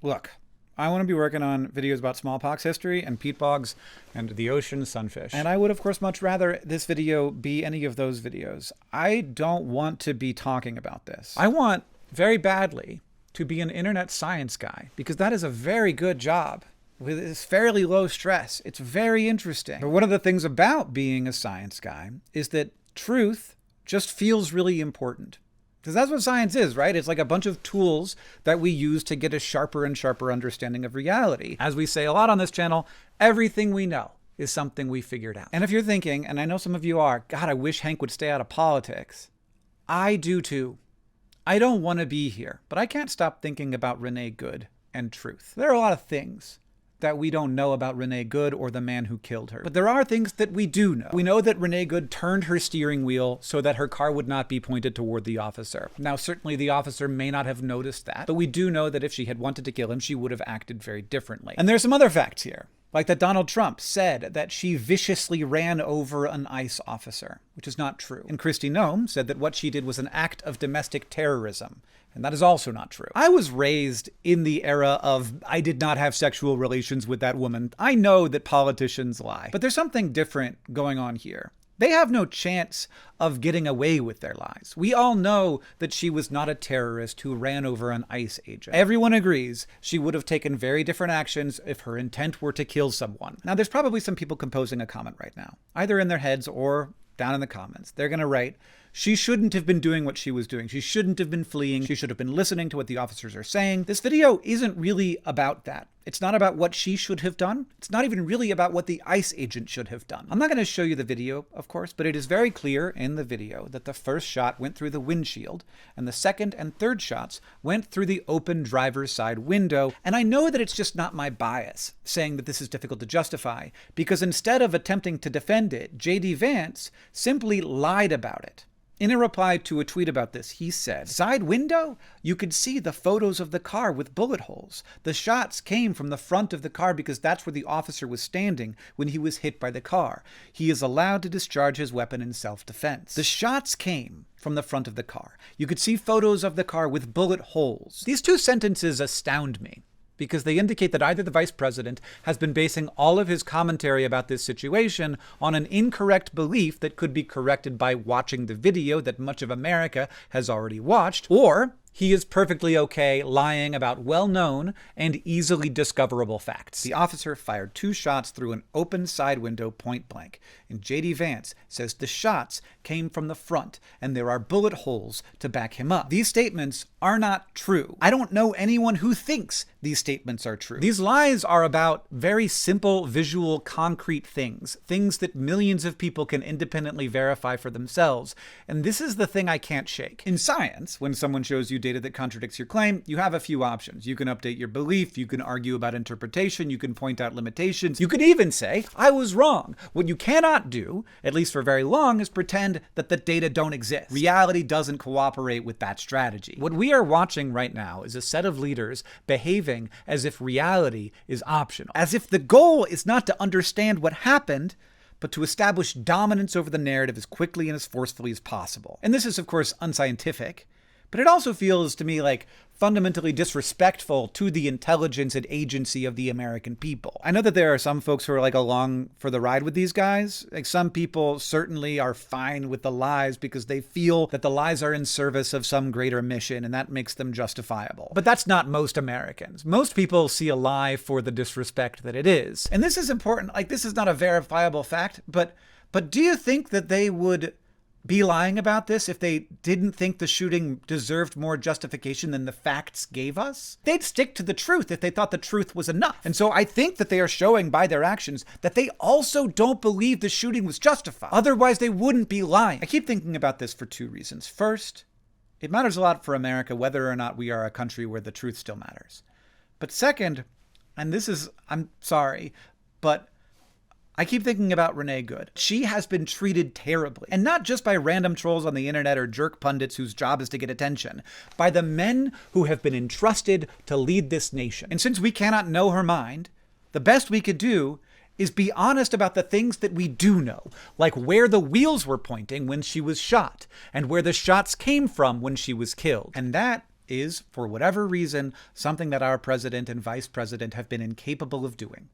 Look, I want to be working on videos about smallpox history and peat bogs and the ocean sunfish. And I would, of course, much rather this video be any of those videos. I don't want to be talking about this. I want, very badly, to be an internet science guy, because that is a very good job. With this fairly low stress. It's very interesting. But one of the things about being a science guy is that truth just feels really important. Because that's what science is, right? It's like a bunch of tools that we use to get a sharper and sharper understanding of reality. As we say a lot on this channel, everything we know is something we figured out. And if you're thinking, and I know some of you are, God, I wish Hank would stay out of politics. I do too. I don't want to be here, but I can't stop thinking about Renee Good and truth. There are a lot of things that we don't know about Renee Good or the man who killed her. But there are things that we do know. We know that Renee Good turned her steering wheel so that her car would not be pointed toward the officer. Now, certainly the officer may not have noticed that, but we do know that if she had wanted to kill him, she would have acted very differently. And there's some other facts here, like that Donald Trump said that she viciously ran over an ICE officer, which is not true. And Kristi Noem said that what she did was an act of domestic terrorism. And that is also not true. I was raised in the era of I did not have sexual relations with that woman. I know that politicians lie, but there's something different going on here. They have no chance of getting away with their lies. We all know that she was not a terrorist who ran over an ICE agent. Everyone agrees she would have taken very different actions if her intent were to kill someone. Now, there's probably some people composing a comment right now, either in their heads or down in the comments. They're going to write, she shouldn't have been doing what she was doing. She shouldn't have been fleeing. She should have been listening to what the officers are saying. This video isn't really about that. It's not about what she should have done. It's not even really about what the ICE agent should have done. I'm not going to show you the video, of course, but it is very clear in the video that the first shot went through the windshield and the second and third shots went through the open driver's side window. And I know that it's just not my bias saying that this is difficult to justify, because instead of attempting to defend it, J.D. Vance simply lied about it. In a reply to a tweet about this, he said, "Side window? You could see the photos of the car with bullet holes. The shots came from the front of the car because that's where the officer was standing when he was hit by the car. He is allowed to discharge his weapon in self-defense. The shots came from the front of the car. You could see photos of the car with bullet holes." These two sentences astound me, because they indicate that either the vice president has been basing all of his commentary about this situation on an incorrect belief that could be corrected by watching the video that much of America has already watched, or he is perfectly okay lying about well-known and easily discoverable facts. The officer fired 2 shots through an open side window point blank, and J.D. Vance says the shots came from the front and there are bullet holes to back him up. These statements are not true. I don't know anyone who thinks these statements are true. These lies are about very simple, visual, concrete things that millions of people can independently verify for themselves. And this is the thing I can't shake. In science, when someone shows you data that contradicts your claim, you have a few options. You can update your belief, you can argue about interpretation, you can point out limitations, you could even say, I was wrong. What you cannot do, at least for very long, is pretend that the data don't exist. Reality doesn't cooperate with that strategy. What we are watching right now is a set of leaders behaving as if reality is optional, as if the goal is not to understand what happened, but to establish dominance over the narrative as quickly and as forcefully as possible. And this is, of course, unscientific, but it also feels to me like fundamentally disrespectful to the intelligence and agency of the American people. I know that there are some folks who are like along for the ride with these guys. Like some people certainly are fine with the lies because they feel that the lies are in service of some greater mission and that makes them justifiable. But that's not most Americans. Most people see a lie for the disrespect that it is. And this is important. Like this is not a verifiable fact, but do you think that they would be lying about this if they didn't think the shooting deserved more justification than the facts gave us? They'd stick to the truth if they thought the truth was enough. And so I think that they are showing by their actions that they also don't believe the shooting was justified. Otherwise, they wouldn't be lying. I keep thinking about this for 2 reasons. First, it matters a lot for America whether or not we are a country where the truth still matters. But second, and this is, I'm sorry, but I keep thinking about Renee Good. She has been treated terribly, and not just by random trolls on the internet or jerk pundits whose job is to get attention, by the men who have been entrusted to lead this nation. And since we cannot know her mind, the best we could do is be honest about the things that we do know, like where the wheels were pointing when she was shot, and where the shots came from when she was killed. And that is, for whatever reason, something that our president and vice president have been incapable of doing.